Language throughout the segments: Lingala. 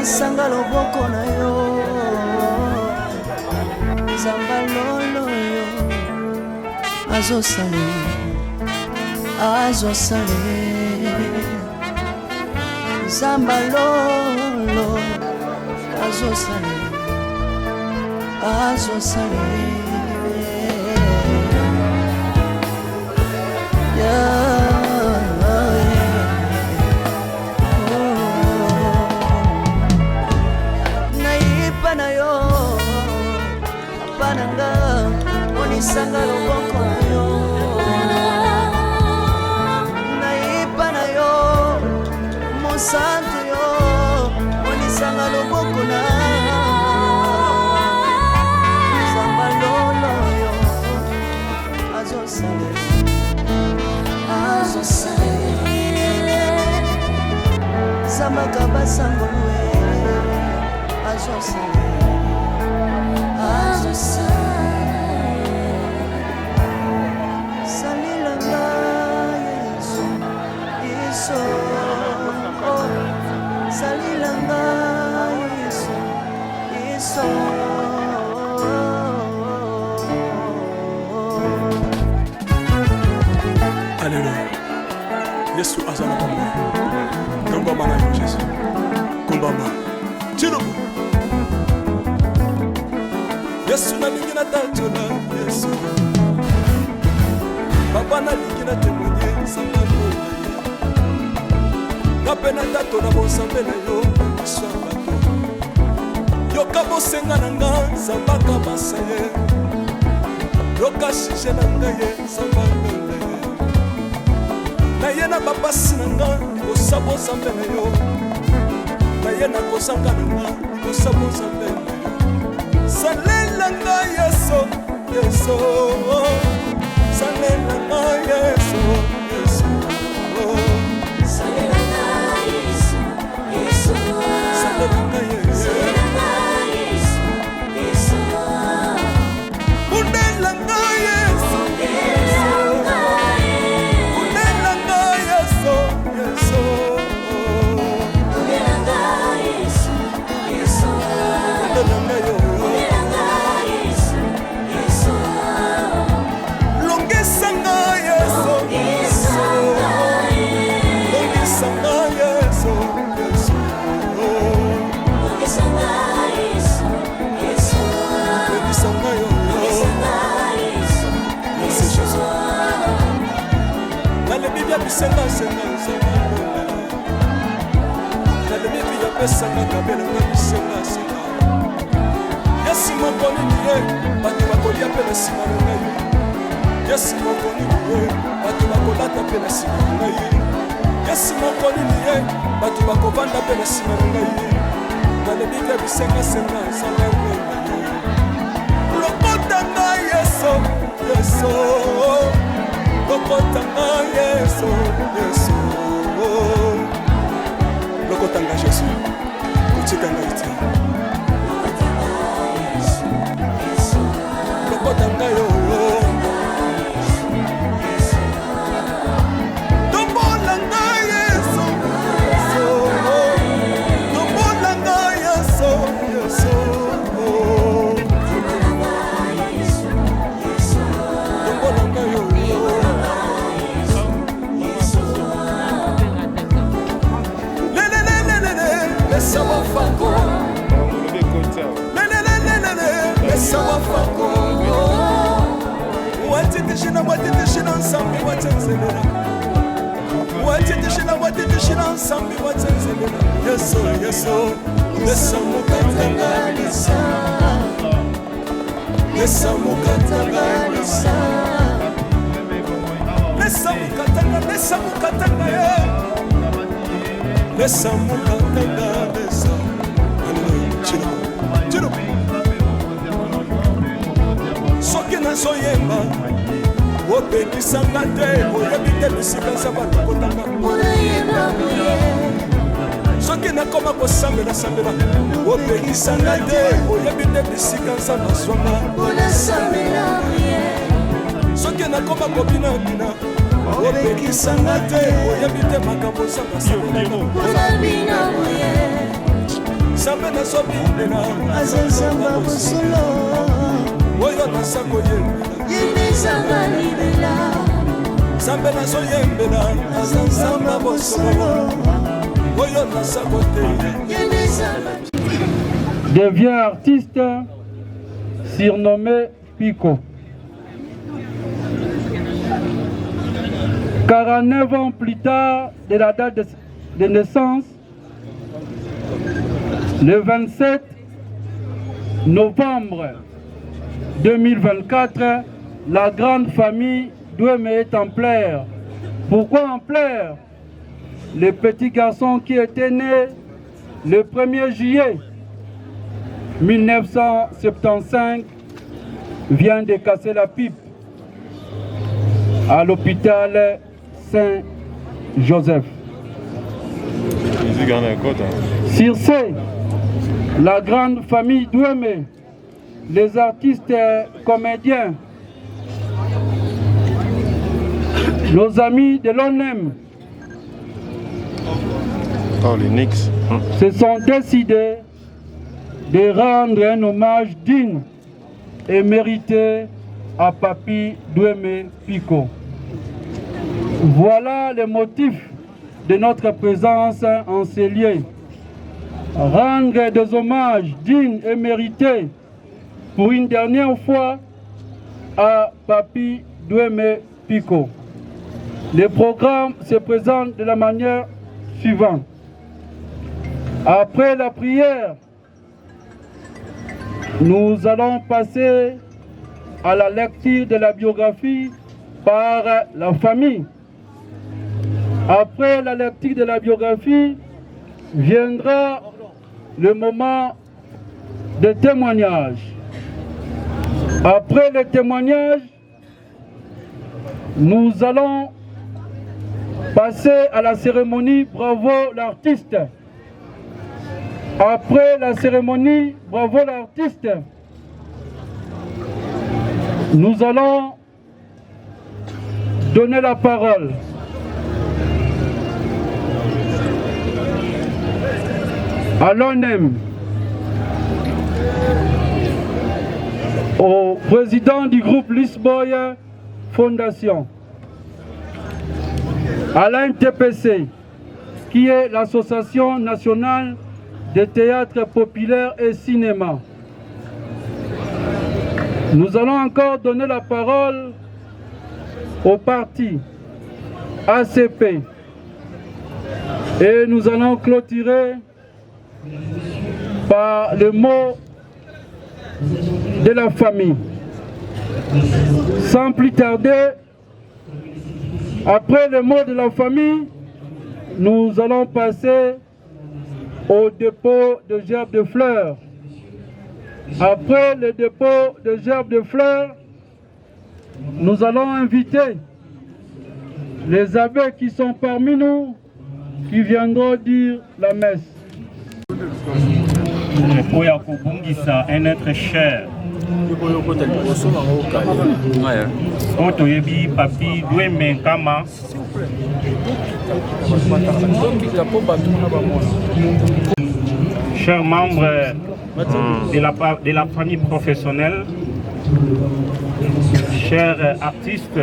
monisanga loboko na yo zamba lolo yo azosale zamba lolo azosale naipa na yo apananga monisanga loboko na yo naipa na yo mosantu yo monisanga loboko na zamba lolo yo azosale zamba kabasangolwe azosale salilanga yesu yesu salilanga yesu yesu Alléluia. Yesu azana pamba. Kombama na yo Jésus. Kombama. Chirubu. Yesu na lingi na tatuna Yesu. Papa na lingi na témoigner samba yo. Napena tato na bonsambe na yo samba to. Yoka bosenga na nga samba ka basaye. Yoka shishe na nga ye samba to. Na ye na bapasi na nga likosabo zambe na yo na ye na kozanga na nga likosabo zambe na yo salela nga yeso yeso salela nga yeso yeso salela nga yeso yeso salela nga yeso yeso bundela nga yeso senga senga senga na le bibi ya pesa na kabela na senga senga yesi mokoni niye batu bakoli apela sima na ngai yesi mokoni niye batu bakolata apela sima na ngai yesi mokoni niye batu bakovanda apela sima na ngai na le bibi ya bisenga senga senga lokota ngai yeso yeso lokotanga yesu yesu lokotanga yesu kutikanga iti lokotanga yo tombolanga yesu tombolanga yesu yesu tombolanga yo Laisse moi fako, laisse moi fako. Watitishina nsambi watenzelela. Watitishina nsambi watenzelela. Yeso yeso, laisse mukatanga lisa. Laisse mukatanga lisa. Laisse mukatanga ye. Laisse mukatanga lisa. Chino. Soki nazoyemba opekisanga te oyebi te bisika nzambe alokotanga soki nakoma kosambela opekisanga te oyebi te bisika nzambe azwanga soki nakoma kobinabina opekisanga te oyebi te makambo nzambe asambelanga nzambe nazobindela azazamba bosolo oyo naza koyembela yendezanga libela nzambe nazoyembela azazamba bosolo oyo naza koteya yendezanga devient artiste surnommé Pico. 49 ans plus tard de la date de naissance, le 27 novembre 2024, la grande famille Douémé est en pleurs. Pourquoi en pleurs? Le petit garçon qui était né le 1er juillet 1975 vient de casser la pipe à l'hôpital Saint-Joseph. Sur ce, la grande famille Douémé, les artistes comédiens, nos amis de l'ONEM se sont décidés de rendre un hommage digne et mérité à Papi Douémé Pico. Voilà le motif de notre présence en ces lieux. Rendre des hommages dignes et mérités pour une dernière fois à Papi Douémé Pico. Le programme se présente de la manière suivante. Après la prière, nous allons passer à la lecture de la biographie par la famille. Après la lecture de la biographie, viendra le moment de témoignage. Après le témoignage, nous allons passer à la cérémonie Bravo l'artiste. Après la cérémonie Bravo l'artiste, nous allons donner la parole à l'ONEM, au président du groupe Lisboy Fondation, à l'NTPC, qui est l'Association nationale de théâtre populaire et cinéma. Nous allons encore donner la parole au parti ACP et nous allons clôturer par le mot de la famille. Sans plus tarder, après le mot de la famille, nous allons passer au dépôt de gerbes de fleurs. Après le dépôt de gerbes de fleurs, nous allons inviter les abbés qui sont parmi nous, qui viendront dire la messe. Un être cher. Otoyebi Papi Douémé Nkama. Chers membres de la famille professionnelle, chers artistes,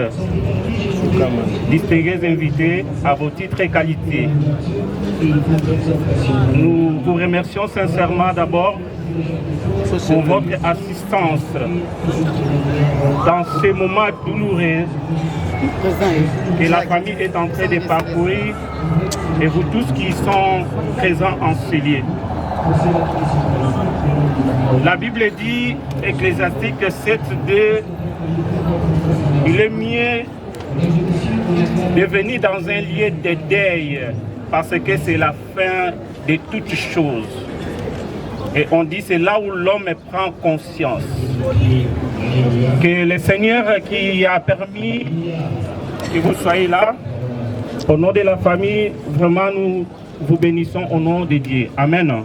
distingués invités à vos titres et qualités, nous vous remercions sincèrement d'abord pour votre assistance dans ces moments douloureux que la famille est en train de parcourir et vous tous qui sont présents en ce lieu. La Bible dit, Ecclésiastique 7:2, il est mieux de venir dans un lieu de deuil parce que c'est la fin de toutes choses. Et on dit c'est là où l'homme prend conscience que le Seigneur qui a permis que vous soyez là, au nom de la famille, vraiment nous vous bénissons au nom de Dieu. Amen.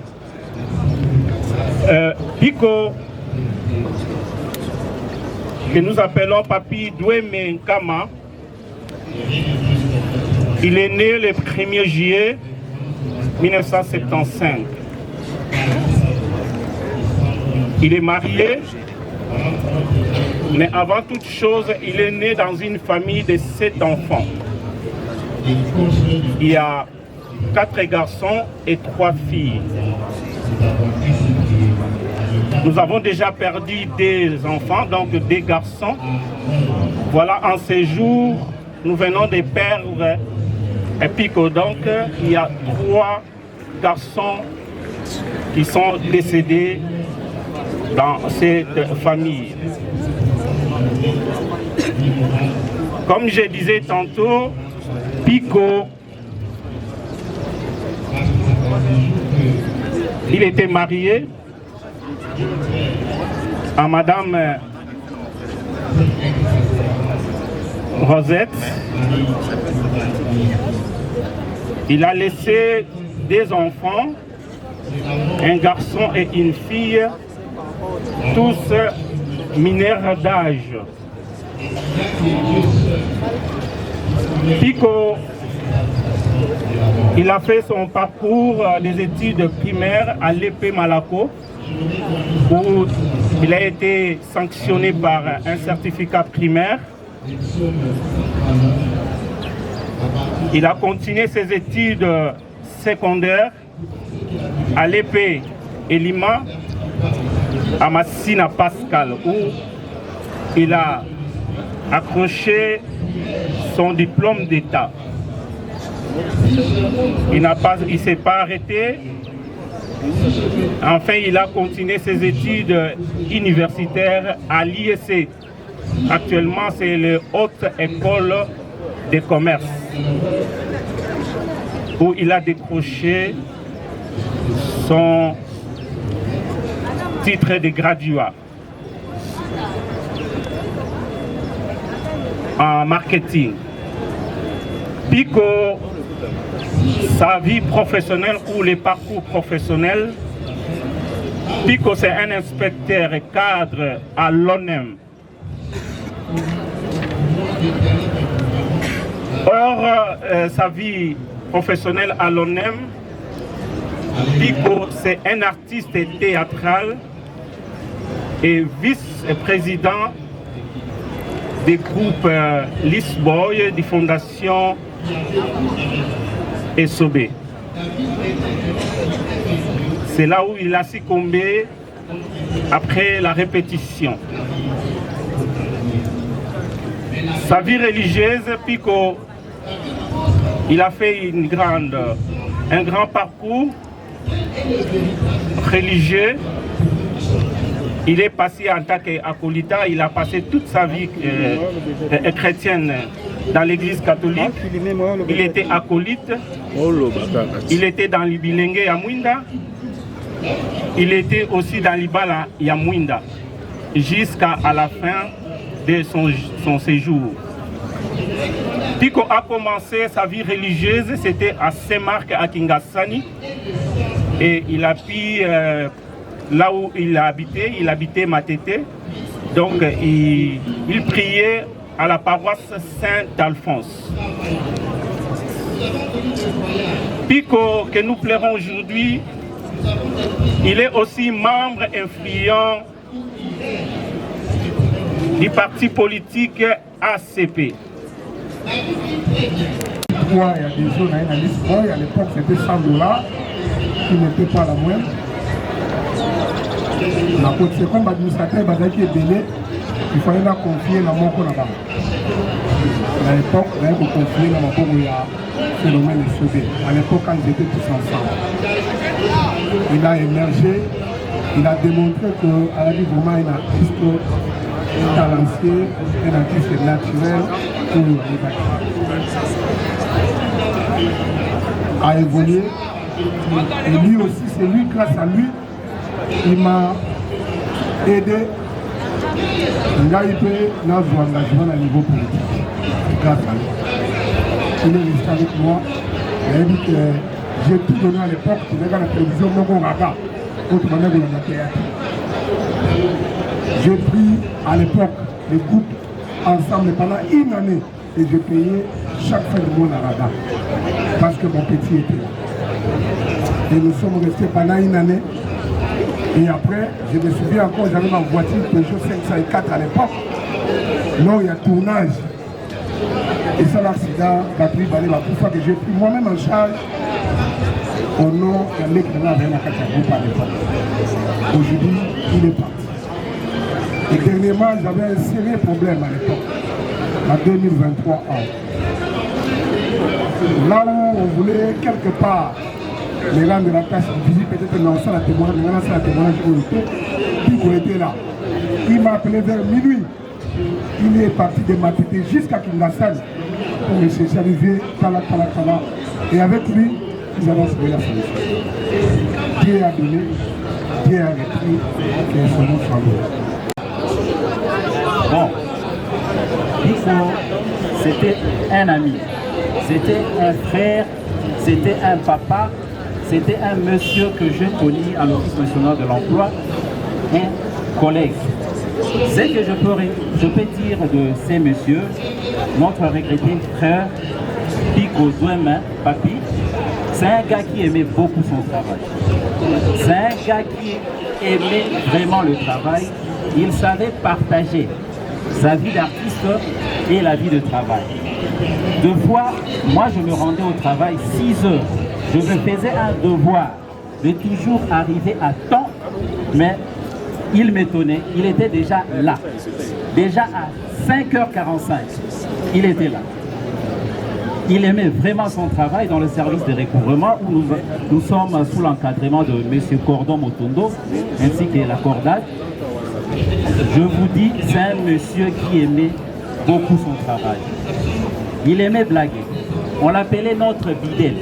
Pico, que nous appelons Papi Douémé Nkama, il est né le 1er juillet 1975. Il est marié, mais avant toute chose, il est né dans une famille de 7 enfants. Il y a 4 garçons et 3 filles. Nous avons déjà perdu des enfants, donc des garçons. Voilà, en ces jours, nous venons de perdre un pico. Donc, il y a 3 garçons qui sont décédés dans cette famille. Comme je disais tantôt, Pico, il était marié à Madame Rosette. Il a laissé des enfants, un garçon et une fille, tous mineurs d'âge. Pico, il a fait son parcours des études primaires à l'épée Malako, où il a été sanctionné par un certificat primaire. Il a continué ses études secondaires à l'épée et Lima, à Massina Pascal, où il a accroché son diplôme d'État. Il ne s'est pas arrêté. Enfin, il a continué ses études universitaires à l'IEC. Actuellement, c'est la Haute École de Commerce, où il a décroché son titre de graduat en marketing. Pico, sa vie professionnelle ou les parcours professionnels, Pico c'est un inspecteur cadre à l'ONEM. Or, sa vie professionnelle à l'ONEM, Pico c'est un artiste théâtral et vice-président des groupes Lisboy, des fondations SOB. C'est là où il a succombé après la répétition. Sa vie religieuse, Pico, il a fait un grand parcours religieux. Il est passé en tant qu'acolita, il a passé toute sa vie chrétienne dans l'église catholique. Il était acolyte, il était dans l'Ibilenge Yamwinda, il était aussi dans l'Ibala Yamwinda, jusqu'à la fin de son séjour. Pico a commencé sa vie religieuse, c'était à Saint-Marc à Kingasani, et il a pu... là où il habitait Matete, donc il priait à la paroisse Saint-Alphonse. Pico, que nous pleurons aujourd'hui, il est aussi membre influent du parti politique ACP. Il y a des zones à Lisboy, à l'époque c'était 100 $, qui n'était pas la moindre. La politique comme administrateur qui est belé, il fallait la confier dans mon là-bas. À l'époque, il fallait confier dans mon phénomène SOB. À l'époque, quand ils étaient tous ensemble, il a émergé, il a démontré qu'à la vie vraiment un artiste talentueux, un artiste naturel pour a évolué. Et lui aussi, c'est lui, grâce à lui, il m'a aidé à engagement à niveau politique. Grâce à lui. Il est resté avec moi. Il a dit que j'ai tout donné à l'époque. Tu regardes la télévision, mon raga. Autre manière de la théâtre. J'ai pris à l'époque les groupes ensemble pendant une année et j'ai payé chaque fin de mois à Raga. Parce que mon petit était là. Et nous sommes restés pendant une année. Et après, je me souviens encore, j'avais ma voiture Peugeot 504 à l'époque. Là, il y a tournage. Et ça, l'accident, batterie, balai, la fois que j'ai pris moi-même en charge au nom d'un mec qui avait un groupe à l'époque. Aujourd'hui, il est parti. Et dernièrement, j'avais un sérieux problème à l'époque, en 2023. Là où on voulait quelque part les gens de la place visite, peut-être lancer la témoignage, puis qu'on était là. Il m'a appelé vers minuit. Il est parti de Matité jusqu'à Kingassan pour me spécialiser Kala. Et avec lui, nous allons se la solution. Dieu a donné, Dieu a repris, et son nom soit loué. Bon, Pico, c'était un ami, c'était un frère, c'était un papa, c'était un monsieur que j'ai connu à l'Office national de l'emploi, un collègue. Ce que je peux dire de ces messieurs, notre regretté frère Pico Zouema, Papi, c'est un gars qui aimait beaucoup son travail. C'est un gars qui aimait vraiment le travail. Il savait partager sa vie d'artiste et la vie de travail. Deux fois, moi je me rendais au travail 6 heures. Je me faisais un devoir de toujours arriver à temps, mais il m'étonnait, il était déjà là. Déjà à 5h45, il était là. Il aimait vraiment son travail dans le service de recouvrement où nous sommes sous l'encadrement de M. Cordon Motondo ainsi que la Cordade. Je vous dis, c'est un monsieur qui aimait beaucoup son travail. Il aimait blaguer. On l'appelait notre bidel.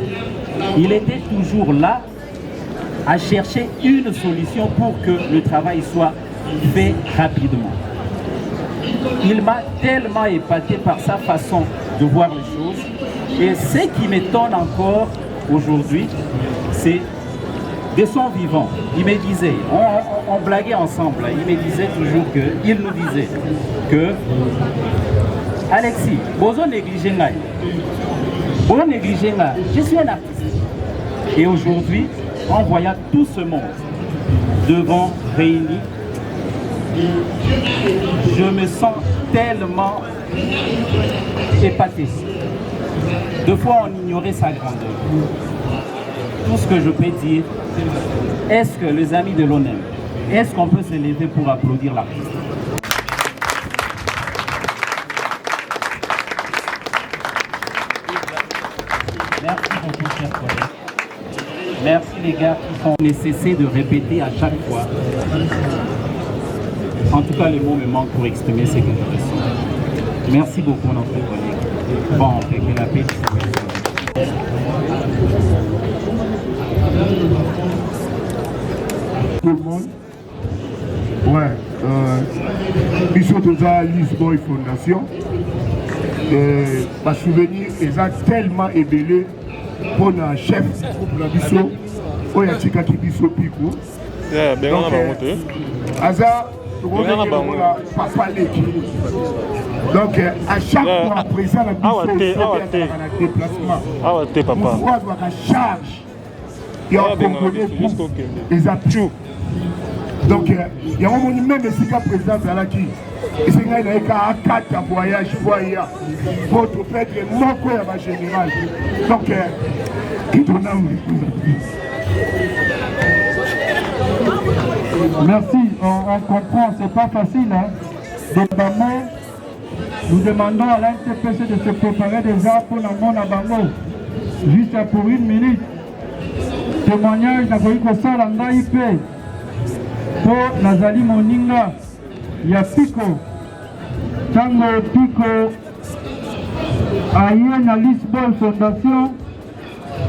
Il était toujours là à chercher une solution pour que le travail soit fait rapidement. Il m'a tellement épaté par sa façon de voir les choses. Et ce qui m'étonne encore aujourd'hui, c'est de son vivant. Il me disait, on blaguait ensemble, il me disait toujours que, il nous disait que Alexis, bozo négligé ngai. Bon négligé ngai, je suis un artiste. Et aujourd'hui, en voyant tout ce monde devant réuni, je me sens tellement épaté. Deux fois, on ignorait sa grandeur. Tout ce que je peux dire, est-ce que les amis de l'ONEM, est-ce qu'on peut se lever pour applaudir l'artiste? Merci beaucoup, chers collègues. Merci les gars qui sont nécessaires de répéter à chaque fois. En tout cas, les mots me manquent pour exprimer ce que je ressens. Merci beaucoup, notre collègue. Bon, que la paix tout le monde. Ouais. Bisous tous à Lisboy Fondation. Ma souvenir est tellement ébélé pour un chef pour la Bissot. Oh, il y a Tika qui Bissot Pico. Donc, Aza, papa l'équipe. Donc, à chaque fois, présent la Bissot, il y a un déplacement. Nous avons la charge. Il y a un Congolais pour les appuis. Donc, il y a un moment même de ce cas président Zalaki. Et c'est là qu'il y a un 4 voyages pour faire des mots à ma général. Donc, qui tourne Merci, on comprend, c'est pas facile. Hein. D'abord, nous demandons à l'NTPC de se préparer déjà pour la mort à Bango. Juste pour 1 minute. Témoignage d'Agoïko Salanga IP. Pour Nazali Moninga, il y a Pico. Tango Pico, aïe na Lisbonne Fondation,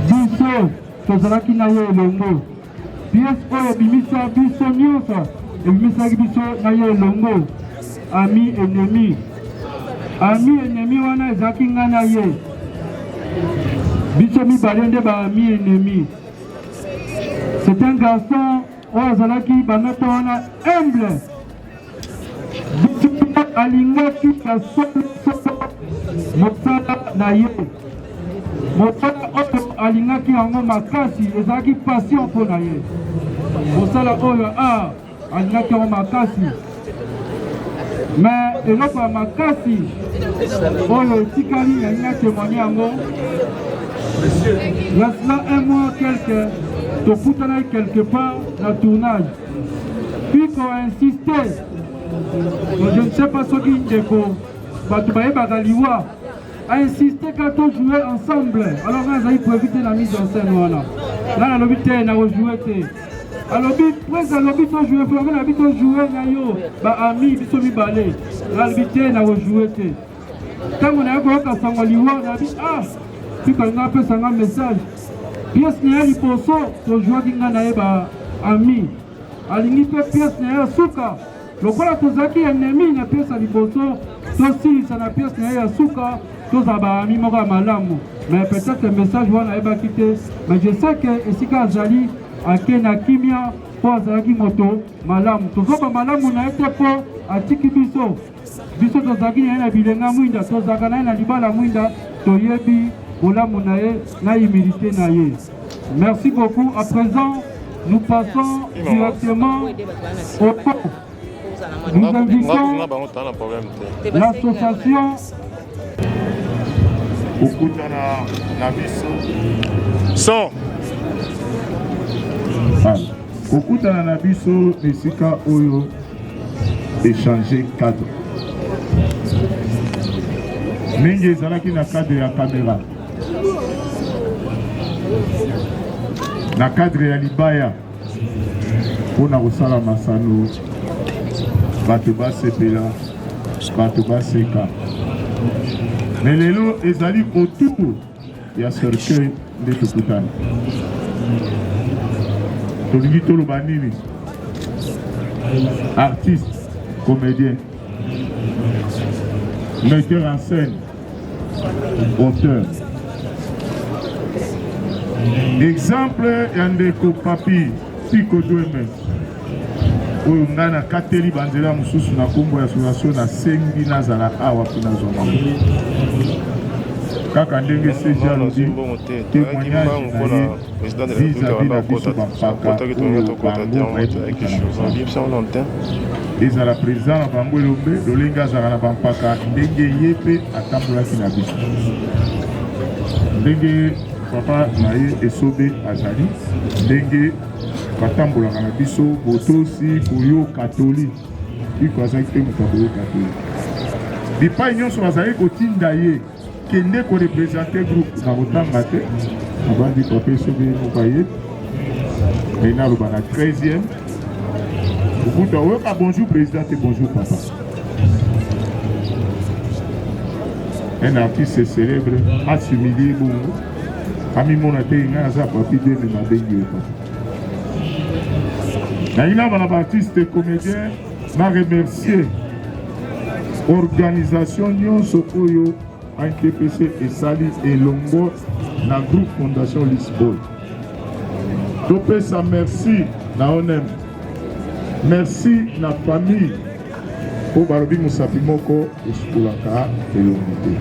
biso, tozalaki na ye elongo. Pièce oyo bimisa biso nyonso, ebimisaki biso na ye elongo. Ami ennemi. Ami ennemi wana ezalaki nga na ye. Biso mibale nde ba ami ennemi. C'est un garçon Ozalaki Banoto wana humble. Alingaki kasolo mosala na ye. Mosala oyo alingaki yango makasi ezalaki passion mpo na ye. kosala oyo alingaki yango makasi. Mais eloko ya makasi oyo etikali yalinga témoigner yango. Il y a cela un mois quelque part dans le tournage. Puis qu'on a insisté, je ne sais pas ce qui a insisté quand on jouait ensemble. Alors on a pour éviter la mise en scène. Là, on a joué. Alors, presque à l'obit, on jouait, on a joué, ami, bisomi balé. Là, on a joué. Quand on a joué, on a dit, puis quand on a fait un message, pièce n'est pas pour ça, on joue avec un ami. Alingi pièce n'est pas souka. Le quoi la qui est ennemi, la pièce à l'hyposo, aussi, ça n'a pièce n'est pas souka, tous à ami, mora malamu. Mais peut-être le message, on a quitté. Mais je sais que ici, quand Zali, akena kimia po azalaki moto malamu tozoba malamu na ete po atiki biso tozalaki na ye na bilenga mwinda tozalaka na ye na libala mwinda toyebi bolamu na ye na humilité na ye. Merci beaucoup. À présent nous passons directement au pont. Nous invitons l'association okutana na biso son okutana na biso esika oyo échanger cadre ndenge ezalaki na cadre ya caméra na cadre ya libaya mpona kosala masano bato basepela bato baseka me lelo ezali autour ya cercueil nde tokutana tolingi toloba nini artiste comédien metteur en scène auteur exemple ya ndeko papi piko dweme oyo ngai nakateli banzela mosusu na nkombo ya association nasengi nazala awa mpe nazwa kaka ndenge seji alobi témoignage na ye vis-à-vis na biso bampaka oyo bango ezala président na bango elombe lolenge azalaka na bampaka ndenge ye mpe atambolaki na biso ndenge papa na ye esobe azali ndenge batambolaka na biso botosi koyo katoli iko azalaki mpe moto akoyo katoli bipai nyonso bazali kotinda ye kende korepresente groupe na kotanga te abandi papa esobe moka ye mai naloba na 13e okuta oyoka bonjour président te bonjour papa. Un artiste célèbre assimilé bongo amimona te ngai aza papi deme nabengi yo papa naina bana baartiste comédien na remercier organisation nyonso oyo ANTPC esali elongo na groupe Fondation Lisbonne. Topesa merci na onem. Merci na famille po barobi mosapi moko esukolaka elongo te.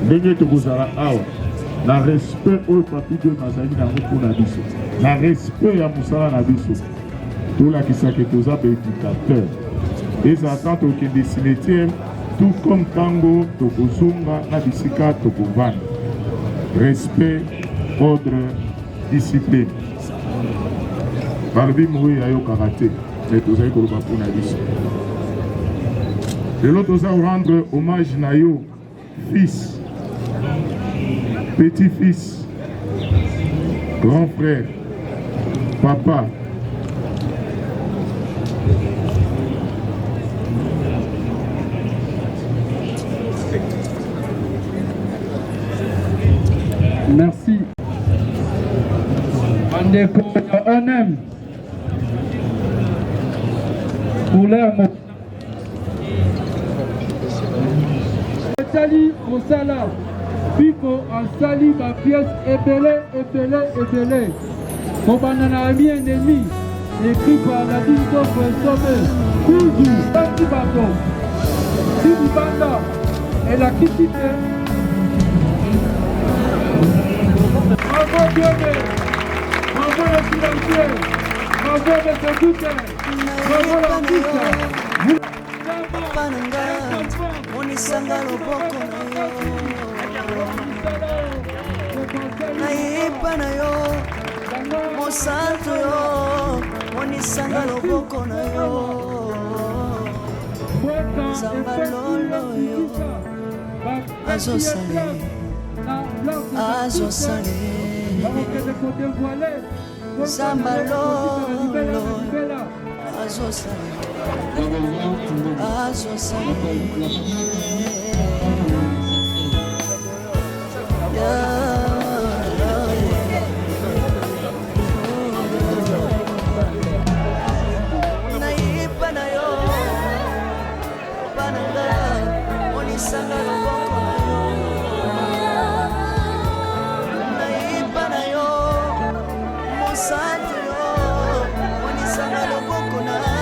Ndenge tokozala awa na respect oyo papi de nazali nango mpona biso na respect ya mosala na biso tolakisaki toza baéducateur ezala tant tokende cimetière tout comme tango tokozonga na bisika tokovanda respect ordre discipline balobi moyo ayokaka te me tozali koloba mpona biso lelo toza rendre hommage na yo fils petit-fils grand frère papa merci. Andeko on aime pour leur mot. Sali Mosala, Pico en sali ma pièce ébélé. Mon banana ami ennemi, écrit par la ville d'Offre Somme, toujours, petit bateau, Sidi Banda, et la Kitine. Bravo Dieu, bravo le financier. Bravo, monsieur Duque. Bravo, la Duque. Pananga, monisanga loboko na yo. Naipa na yo, mosantu yo, monisanga loboko na yo. Zambalolo yo, azosale, azosale. Zambalolo, azosale. Naipa na yo, pananga, monisanga loboko na yo. Naipa na yo, mosantu yo, monisanga loboko na yo.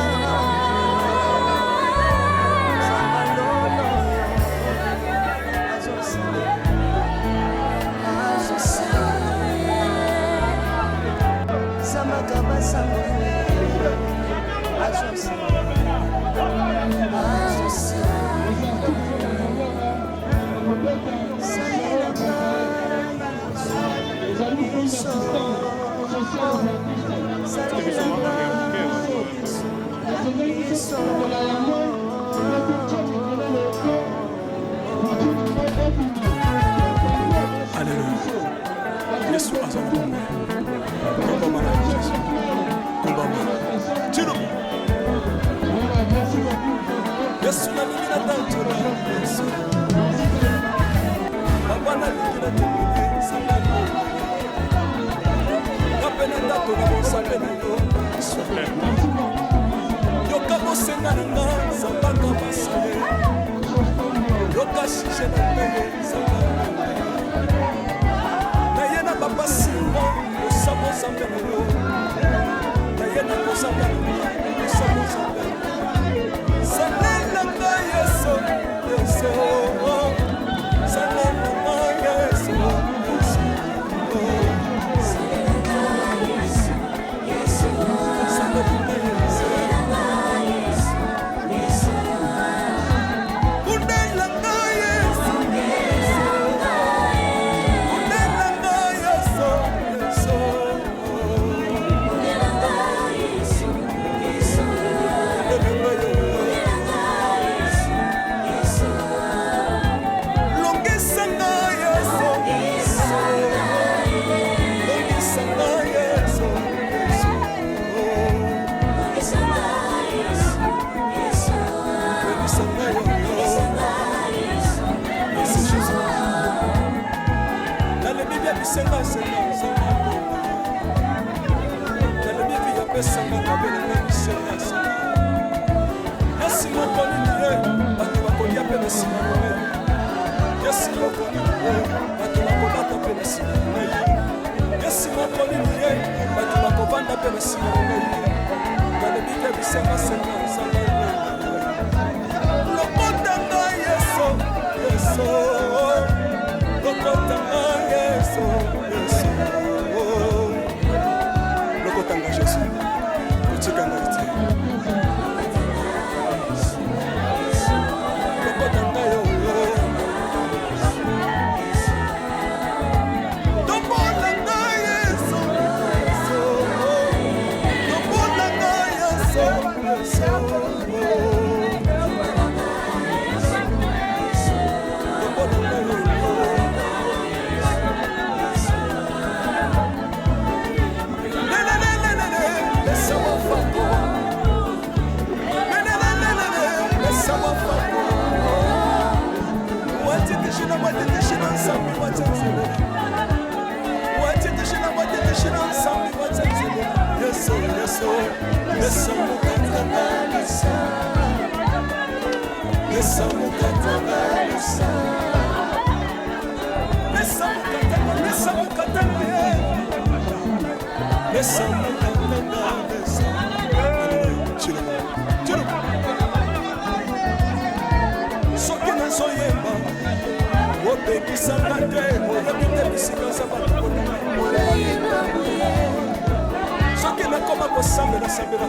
sambela sambela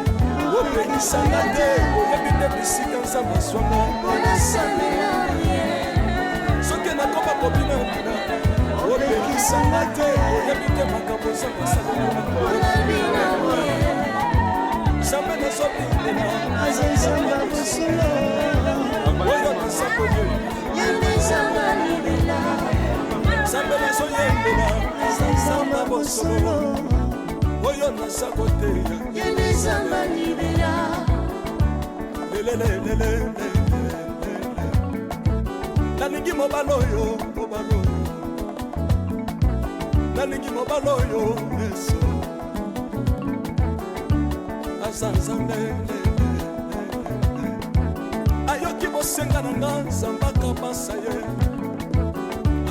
opekisanga te oyebi te bisika nzambe aswanga soki nakoma kobina bina opekisanga te oyebi te makambo nzambe asalelanga nzambe nazobindela oyo nasakoli nzambe nazoyembela nzambe bosolo oyo nasakoteya nalingi mobala oyo nalingi mobala oyo yesu aza nzambe ayoki bosenga na nga nzambe akabasa ye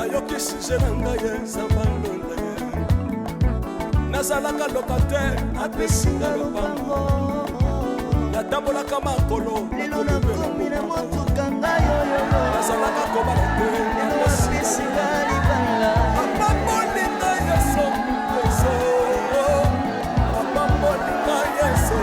ayoki suje na ngai ye nzambe alonda ye nazalaka lokatere apesinga lopango natambolaka makolo lelonakobina motuka ngai oyo nazalaka kobala te esinga libala apamolinga yeso apamolinga yeso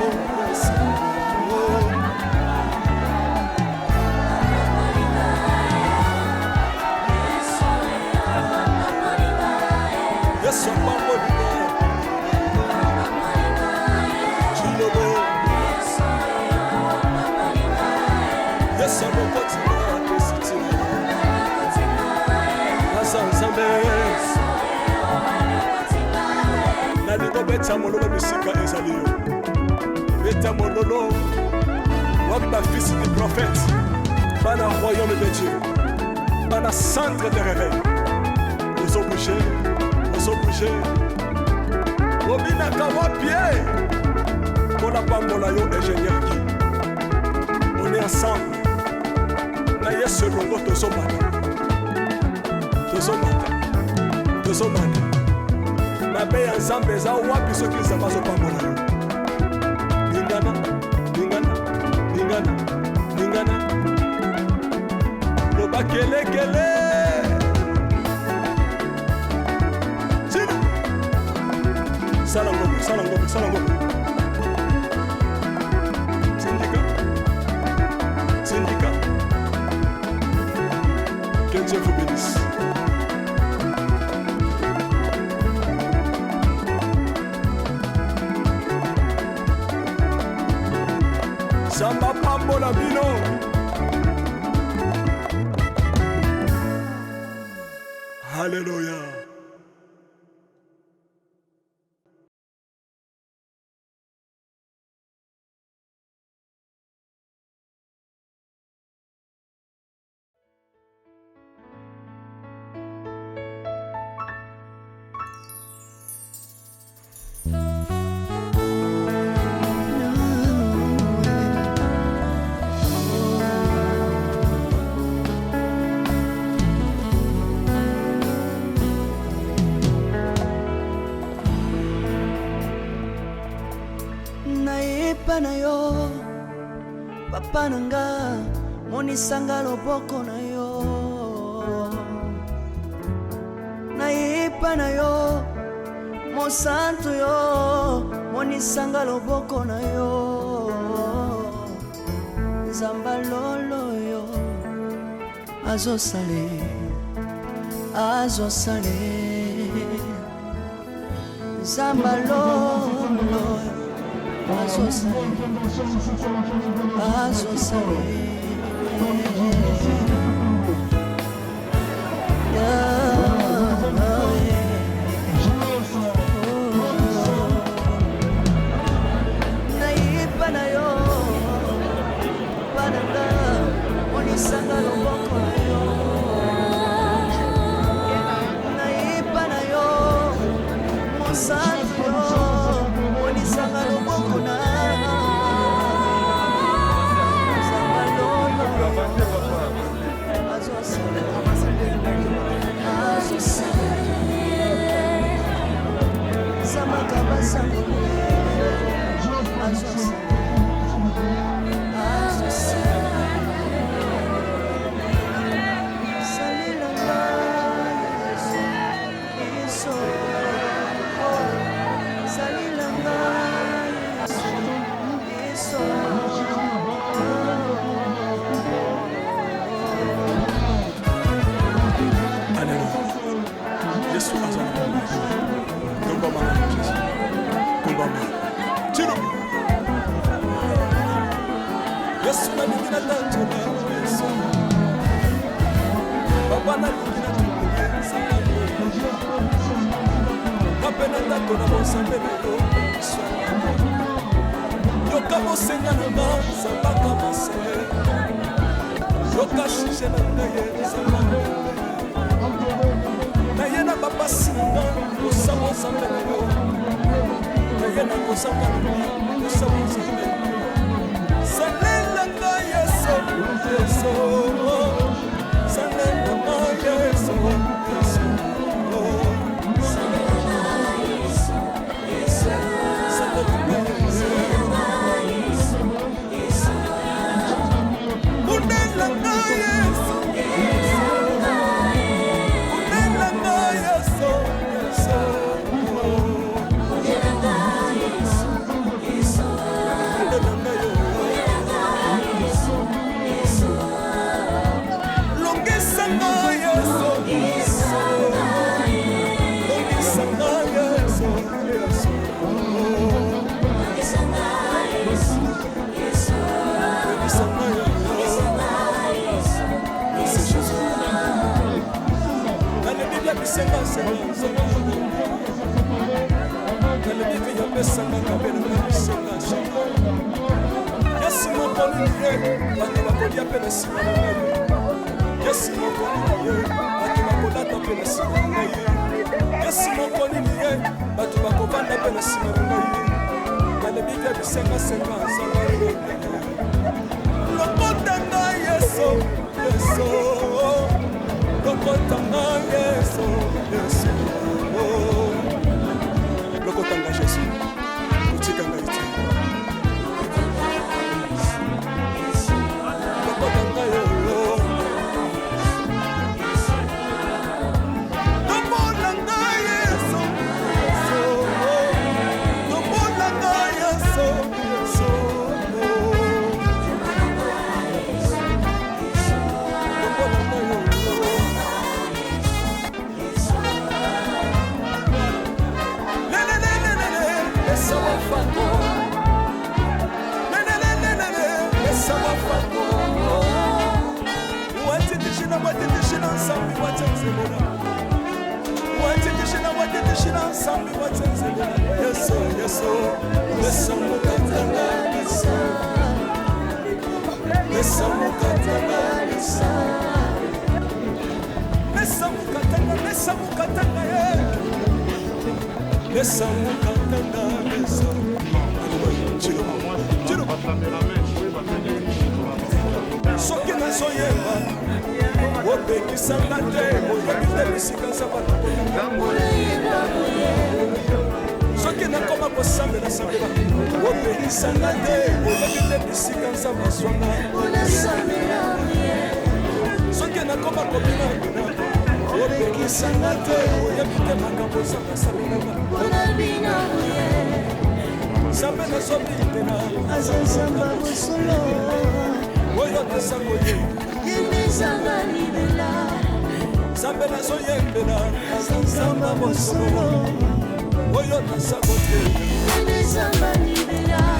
yeso apamolinga chilobo yeso amokotima apesitina aza nzambe nalingo beta mololo bisika ezali yo beta mololo wabi bafisi du prophète bana royaume de Dieu bana centre de réveil ozobouge obinaka wapie mpona pambola yo ingénieur ki on est ensemble na yesu elongo tozomata mabe ya nzambe eza wapi soki nzambe azopambola yo lingana loba kelekele sala ngombe syndicat que Dieu vous bénisse. Samba pambola bino Alléluia. na yo papa nanga monisanga loboko na yo naipa na yo mosantu yo monisanga loboko na yo nzamba lolo yo azosale nzamba lolo azosale naipa na yo pananga monisanga loboko na yo naipa na yo mosantu yo monisanga loboko na moto na bozambe na yo yoka bosenga na nga zambaka masele yoka shije na ngaye zambaka na ye na bapasi na nga kosa bozambe na yo na ye na kozanga na nga kosa bozambe salela nga yeso yeso salela nga yeso yeso soki nazoyeba opekisanga te oyebite bisika nzambe soki nakoma kosambela sambela opekisanga te oyebite bisika nzambe azwanga soki nakoma kobina bina opekisanga te oyebite makambo nzambe asalelanga nzambe nazobitela azazamba bosolo oyo nasango ye yemezanga libela nzambe nazoyembela azazamba bosolo oyo nasango te yemezanga libela